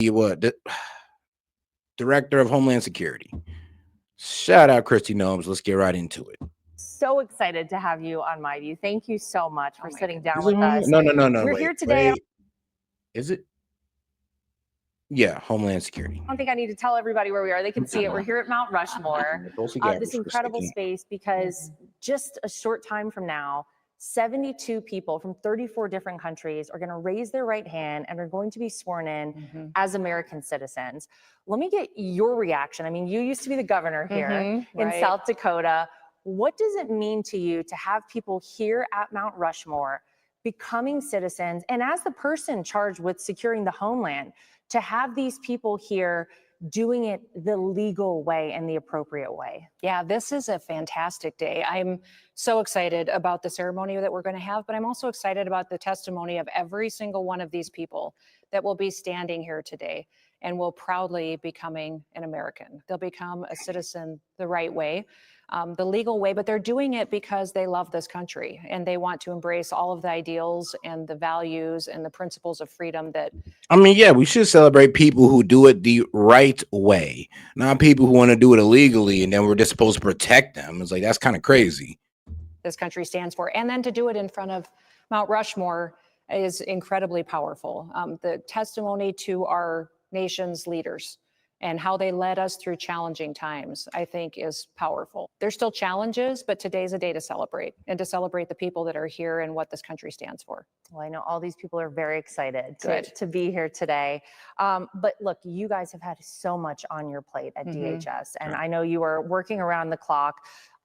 The Director of Homeland Security. Shout out Kristi Noem. Let's get right into it. So excited to have you on My View. Thank you so much for sitting down Is with it us. No. We're here today. Wait. Is it? Yeah, Homeland Security. I don't think I need to tell everybody where we are. They can see it. We're here at Mount Rushmore, this incredible space, because just a short time from now, 72 people from 34 different countries are going to raise their right hand and are going to be sworn in as American citizens. Let me get your reaction. I mean, you used to be the governor here in South Dakota. What does it mean to you to have people here at Mount Rushmore becoming citizens, and as the person charged with securing the homeland, to have these people here doing it the legal way and the appropriate way? Yeah, this is a fantastic day. I'm so excited about the ceremony that we're going to have, but I'm also excited about the testimony of every single one of these people that will be standing here today and will proudly becoming an American. They'll become a citizen the right way, the legal way, but they're doing it because they love this country and they want to embrace all of the ideals and the values and the principles of freedom that. I mean, yeah, we should celebrate people who do it the right way, not people who want to do it illegally and then we're just supposed to protect them. It's like, that's kind of crazy. This country stands for. And then to do it in front of Mount Rushmore is incredibly powerful. The testimony to our nation's leaders and how they led us through challenging times, I think, is powerful. There's still challenges, but today's a day to celebrate and to celebrate the people that are here and what this country stands for. Well, I know all these people are very excited to be here today. But look, you guys have had so much on your plate at DHS, and I know you are working around the clock.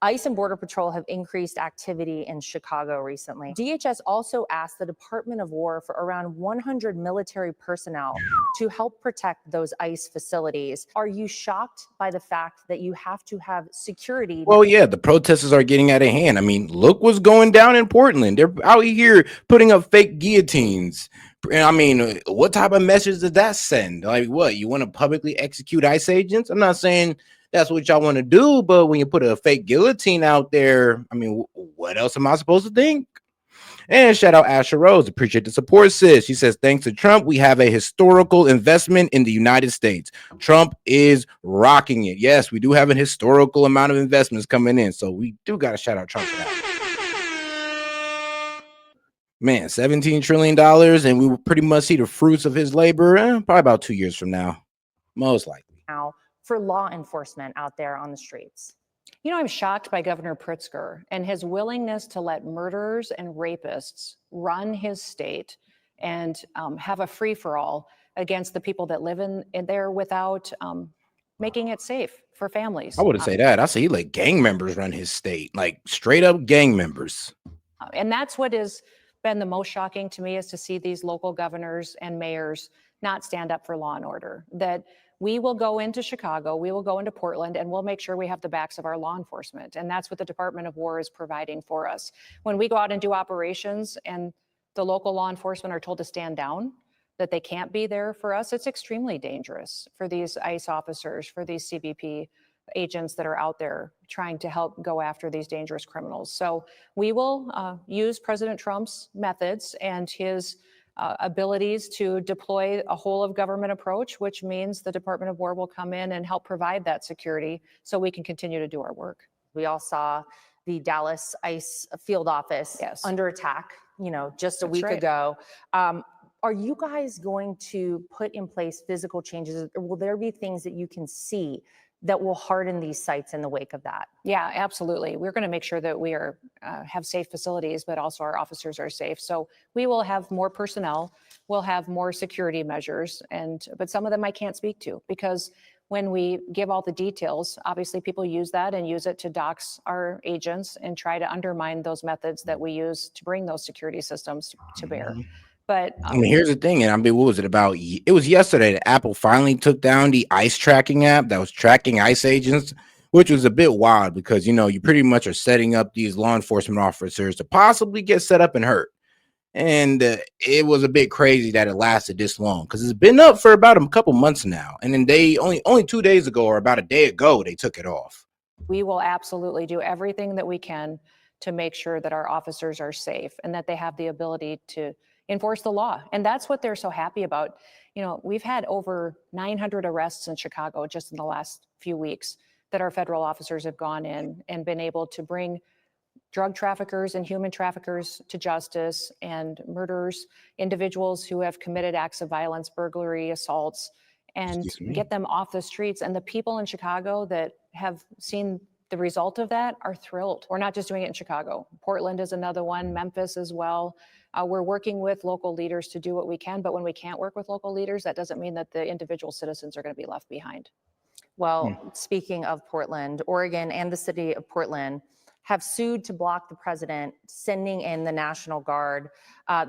ICE and Border Patrol have increased activity in Chicago recently. DHS also asked the Department of War for around 100 military personnel to help protect those ICE facilities. Are you shocked by the fact that you have to have security? Well, yeah, the protesters are getting out of hand. I mean, look what's going down in Portland. They're out here putting up fake guillotines. I mean, what type of message does that send? Like, what, you want to publicly execute ICE agents? I'm not saying that's what y'all want to do, but when you put a fake guillotine out there, I mean, what else am I supposed to think? And shout out Asher Rose. Appreciate the support, sis. She says, thanks to Trump, we have a historical investment in the United States. Trump is rocking it. Yes, we do have a historical amount of investments coming in. So we do got to shout out Trump for that. Man, $17 trillion, and we will pretty much see the fruits of his labor probably about 2 years from now, most likely. Now, for law enforcement out there on the streets. You know, I'm shocked by Governor Pritzker and his willingness to let murderers and rapists run his state and have a free-for-all against the people that live in there without making it safe for families. I wouldn't say that. I say he let gang members run his state, like straight up gang members. And that's what has been the most shocking to me, is to see these local governors and mayors not stand up for law and order. That we will go into Chicago, we will go into Portland, and we'll make sure we have the backs of our law enforcement. And that's what the Department of War is providing for us. When we go out and do operations and the local law enforcement are told to stand down, that they can't be there for us, it's extremely dangerous for these ICE officers, for these CBP agents that are out there trying to help go after these dangerous criminals. So we will use President Trump's methods and his abilities to deploy a whole of government approach, which means the Department of War will come in and help provide that security so we can continue to do our work. We all saw the Dallas ICE field office under attack, you know, just a week ago. Are you guys going to put in place physical changes, or will there be things that you can see that will harden these sites in the wake of that? Yeah, absolutely. We're going to make sure that we are have safe facilities, but also our officers are safe. So we will have more personnel, we'll have more security measures, but some of them I can't speak to, because when we give all the details, obviously people use that and use it to dox our agents and try to undermine those methods that we use to bring those security systems to bear. But I mean, here's the thing, and I mean, what was it about? It was yesterday that Apple finally took down the ICE tracking app that was tracking ICE agents, which was a bit wild because, you know, you pretty much are setting up these law enforcement officers to possibly get set up and hurt. And it was a bit crazy that it lasted this long, because it's been up for about a couple months now. And then they only 2 days ago, or about a day ago, they took it off. We will absolutely do everything that we can to make sure that our officers are safe and that they have the ability to enforce the law. And that's what they're so happy about. You know, we've had over 900 arrests in Chicago just in the last few weeks that our federal officers have gone in and been able to bring drug traffickers and human traffickers to justice, and murderers, individuals who have committed acts of violence, burglary, assaults, and get them off the streets. And the people in Chicago that have seen the result of that are thrilled. We're not just doing it in Chicago. Portland is another one, Memphis as well. We're working with local leaders to do what we can, but when we can't work with local leaders, that doesn't mean that the individual citizens are going to be left behind. Well, speaking of Portland, Oregon and the city of Portland have sued to block the president sending in the National Guard.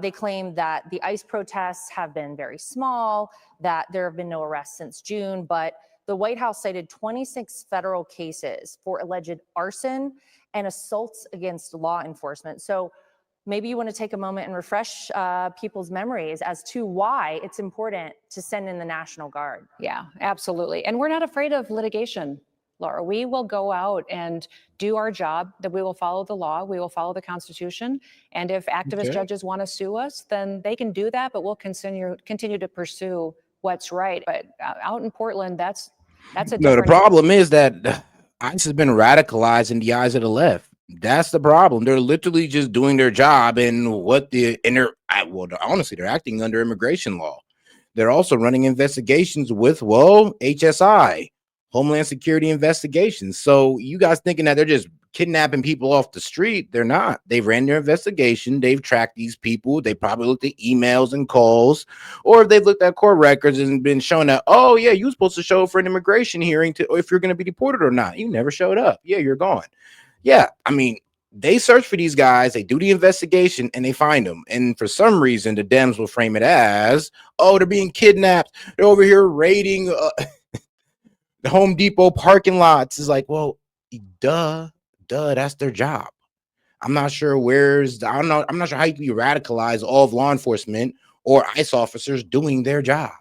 They claim that the ICE protests have been very small, that there have been no arrests since June, but the White House cited 26 federal cases for alleged arson and assaults against law enforcement. So maybe you want to take a moment and refresh people's memories as to why it's important to send in the National Guard. Yeah, absolutely. And we're not afraid of litigation, Laura. We will go out and do our job, that we will follow the law, we will follow the Constitution. And if activist judges want to sue us, then they can do that, but we'll continue to pursue what's right. But out in Portland, that's a different... No, the problem is that ICE has been radicalized in the eyes of the left. That's the problem. They're literally just doing their job, and honestly, they're acting under immigration law. They're also running investigations with, HSI, Homeland Security investigations. So you guys thinking that they're just kidnapping people off the street? They're not. They've ran their investigation. They've tracked these people. They probably looked at emails and calls, or if they've looked at court records and been shown that, oh yeah, you're supposed to show up for an immigration hearing to if you're going to be deported or not. You never showed up. Yeah, you're gone. Yeah, I mean, they search for these guys, they do the investigation, and they find them. And for some reason, the Dems will frame it as, oh, they're being kidnapped. They're over here raiding the Home Depot parking lots. It's like, well, duh, that's their job. I'm not sure I'm not sure how you can radicalize all of law enforcement or ICE officers doing their job.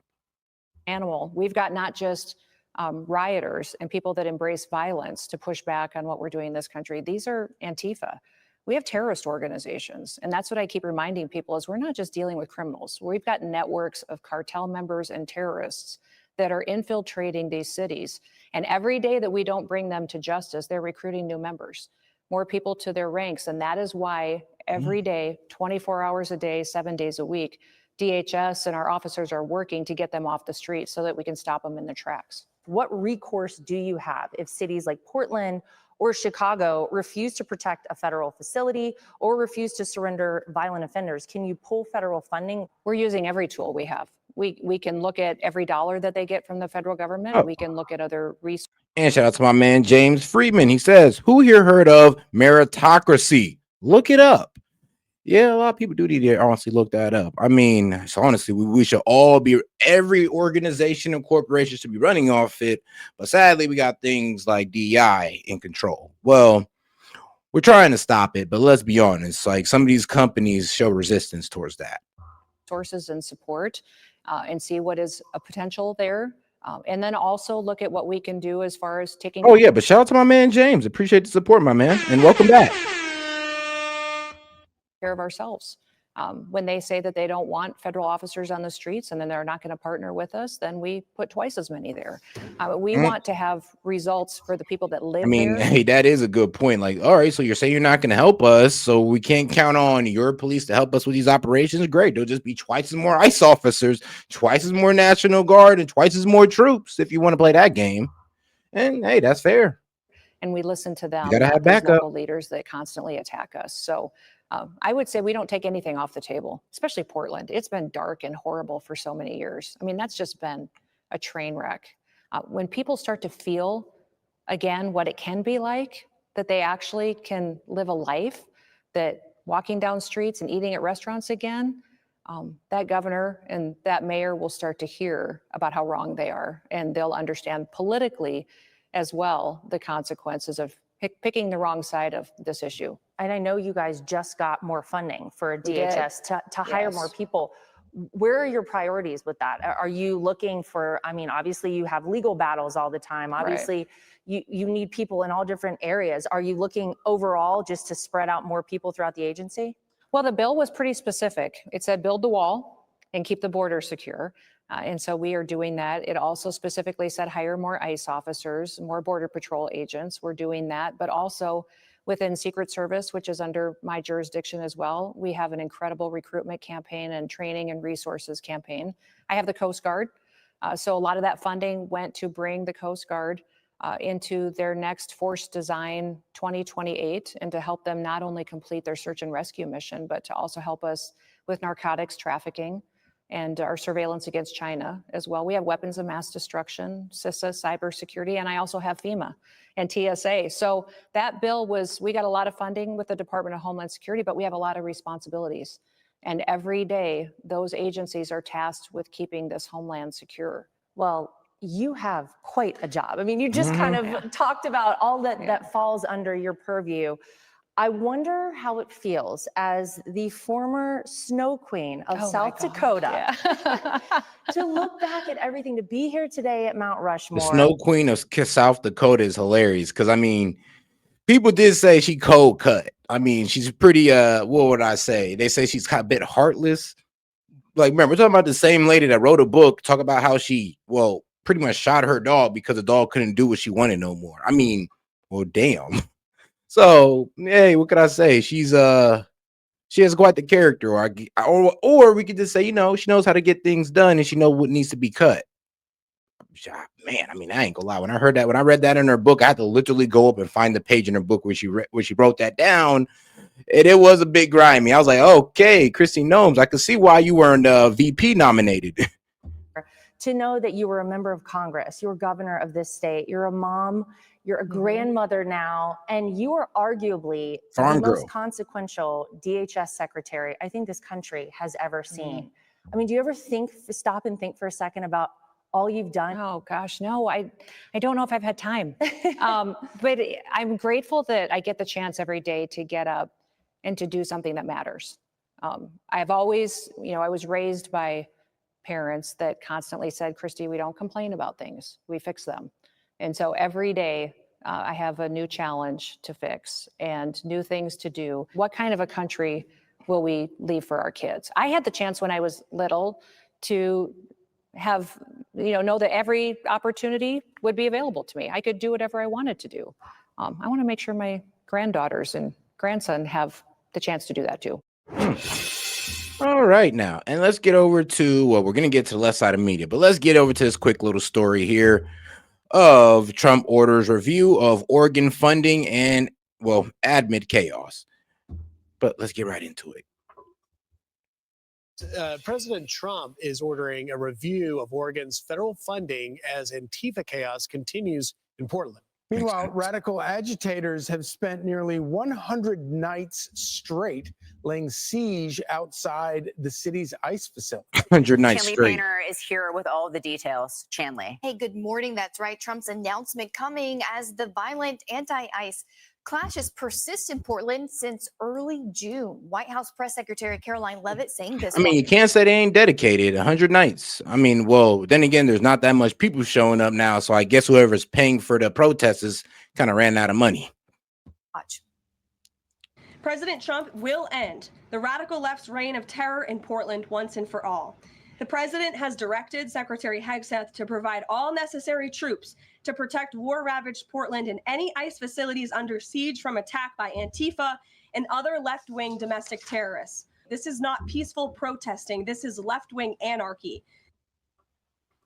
We've got not just rioters and people that embrace violence to push back on what we're doing in this country. These are Antifa. We have terrorist organizations. And that's what I keep reminding people is we're not just dealing with criminals. We've got networks of cartel members and terrorists that are infiltrating these cities. And every day that we don't bring them to justice, they're recruiting new members, more people to their ranks. And that is why every day, 24 hours a day, 7 days a week, DHS and our officers are working to get them off the street so that we can stop them in their tracks. What recourse do you have if cities like Portland or Chicago refuse to protect a federal facility or refuse to surrender violent offenders? Can you pull federal funding? We're using every tool we have. We can look at every dollar that they get from the federal government. We can look at other resources. And shout out to my man, James Friedman. He says, who here heard of meritocracy? Look it up. Yeah, a lot of people do need to honestly look that up. I mean, so honestly, we should all be, every organization and corporation should be running off it. But sadly, we got things like DEI in control. Well, we're trying to stop it, but let's be honest, like some of these companies show resistance towards that. Sources and support and see what is a potential there. And then also look at what we can do as far as taking. Oh, yeah, but shout out to my man, James. Appreciate the support, my man. And welcome back. Care of ourselves. When they say that they don't want federal officers on the streets and then they're not going to partner with us, then we put twice as many there. We want to have results for the people that live there. Hey, that is a good point. Like, all right, so you're saying you're not going to help us, so we can't count on your police to help us with these operations. Great. There'll just be twice as more ICE officers, twice as more National Guard, and twice as more troops if you want to play that game. And hey, that's fair. And we listen to them. You gotta have backup. Local leaders that constantly attack us. So I would say we don't take anything off the table, especially Portland. It's been dark and horrible for so many years. I mean, that's just been a train wreck. When people start to feel, again, what it can be like, that they actually can live a life, that walking down streets and eating at restaurants again, that governor and that mayor will start to hear about how wrong they are. And they'll understand politically as well the consequences of picking the wrong side of this issue. And I know you guys just got more funding for DHS to hire more people. Where are your priorities with that? Are you looking for, I mean, obviously you have legal battles all the time. Obviously you need people in all different areas. Are you looking overall just to spread out more people throughout the agency? Well, the bill was pretty specific. It said build the wall and keep the border secure. And so we are doing that. It also specifically said hire more ICE officers, more Border Patrol agents. We're doing that, but also within Secret Service, which is under my jurisdiction as well, we have an incredible recruitment campaign and training and resources campaign. I have the Coast Guard. So a lot of that funding went to bring the Coast Guard into their next Force Design 2028 and to help them not only complete their search and rescue mission, but to also help us with narcotics trafficking and our surveillance against China as well. We have weapons of mass destruction, CISA, cybersecurity, and I also have FEMA and TSA. So that bill we got a lot of funding with the Department of Homeland Security, but we have a lot of responsibilities. And every day, those agencies are tasked with keeping this homeland secure. Well, you have quite a job. I mean, you just kind of talked about all that falls under your purview. I wonder how it feels as the former snow queen of South Dakota to look back at everything, to be here today at Mount Rushmore. The snow queen of South Dakota is hilarious because, I mean, people did say she cold cut. I mean, she's pretty, what would I say? They say she's kind of a bit heartless. Like, remember, we're talking about the same lady that wrote a book, talk about how she, well, pretty much shot her dog because the dog couldn't do what she wanted no more. I mean, well, damn. So, hey, what could I say? She has quite the character, or we could just say, you know, she knows how to get things done and she knows what needs to be cut. Man, I mean, I ain't gonna lie. When I read that in her book, I had to literally go up and find the page in her book where she wrote that down. And it was a bit grimy. I was like, okay, Kristi Noem, I could see why you weren't VP nominated. To know that you were a member of Congress, you were governor of this state, you're a mom, you're a grandmother now, and you are arguably the most consequential DHS secretary I think this country has ever seen. I mean, do you ever stop and think for a second about all you've done? Oh gosh, no, I don't know if I've had time. But I'm grateful that I get the chance every day to get up and to do something that matters. I've always, I was raised by parents that constantly said, Kristi, we don't complain about things, we fix them. And so every day I have a new challenge to fix and new things to do. What kind of a country will we leave for our kids? I had the chance when I was little to have, know that every opportunity would be available to me. I could do whatever I wanted to do. I want to make sure my granddaughters and grandson have the chance to do that too. All right, now, and let's get over to, well, we're going to get to the left side of media, but let's get over to this quick little story here of Trump orders review of organ funding and, well, admit chaos. But let's get right into it. President Trump is ordering a review of Oregon's federal funding as Antifa chaos continues in Portland. Meanwhile, radical agitators have spent nearly 100 nights straight laying siege outside the city's ICE facility. 100 nights Chanley straight. Painter is here with all the details. Chanley. Hey, good morning. That's right. Trump's announcement coming as the violent anti-ICE clashes persist in Portland since early June. White House Press Secretary Caroline Leavitt saying this. I mean, you can't say they ain't dedicated. 100 nights. I mean, well, then again, there's not that much people showing up now. So I guess whoever's paying for the protesters kind of ran out of money. Watch. President Trump will end the radical left's reign of terror in Portland once and for all. The president has directed Secretary Hegseth to provide all necessary troops to protect war-ravaged Portland and any ICE facilities under siege from attack by Antifa and other left-wing domestic terrorists. This is not peaceful protesting. This is left-wing anarchy.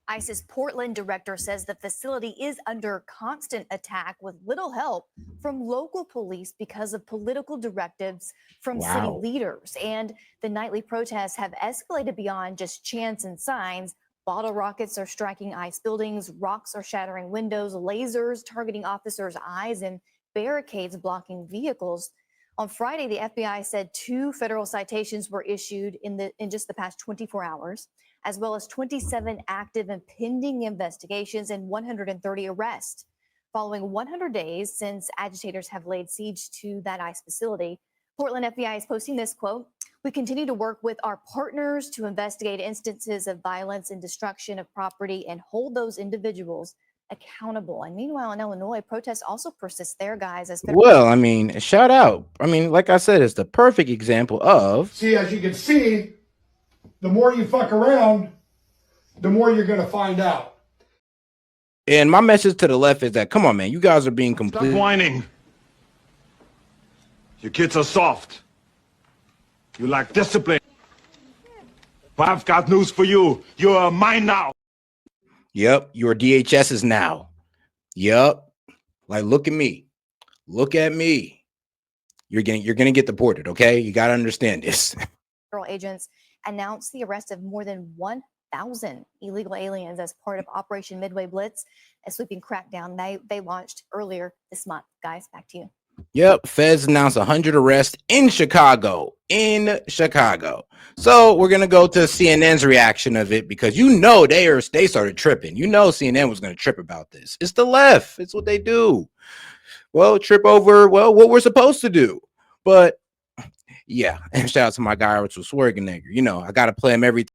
ICE's Portland director says the facility is under constant attack with little help from local police because of political directives from city leaders. And the nightly protests have escalated beyond just chants and signs. Bottle rockets are striking ICE buildings, rocks are shattering windows, lasers targeting officers' eyes, and barricades blocking vehicles. On Friday, the FBI said 2 federal citations were issued in just the past 24 hours, as well as 27 active and pending investigations and 130 arrests. Following 100 days since agitators have laid siege to that ICE facility, Portland FBI is posting this quote, "We continue to work with our partners to investigate instances of violence and destruction of property and hold those individuals accountable." And meanwhile, in Illinois, protests also persist there, guys. Well, I mean, shout out. I mean, like I said, it's the perfect example of. See, as you can see, the more you fuck around, the more you're going to find out. And my message to the left is that, come on, man, you guys are being Stop complete. whining. Your kids are soft. You lack discipline. But I've got news for you. You're mine now. Yep, your DHS is now. Yep. Like, look at me. Look at me. You're gonna get deported, okay? You gotta understand this. Federal agents announced the arrest of more than 1,000 illegal aliens as part of Operation Midway Blitz, a sweeping crackdown they launched earlier this month. Guys, back to you. Yep, feds announced 100 arrests in Chicago. So we're gonna go to CNN's reaction of it, because they started tripping. CNN was gonna trip about this. It's the left. It's what they do. Well, trip over what we're supposed to do. But yeah, and shout out to my guy Arnold Schwarzenegger. I gotta play him every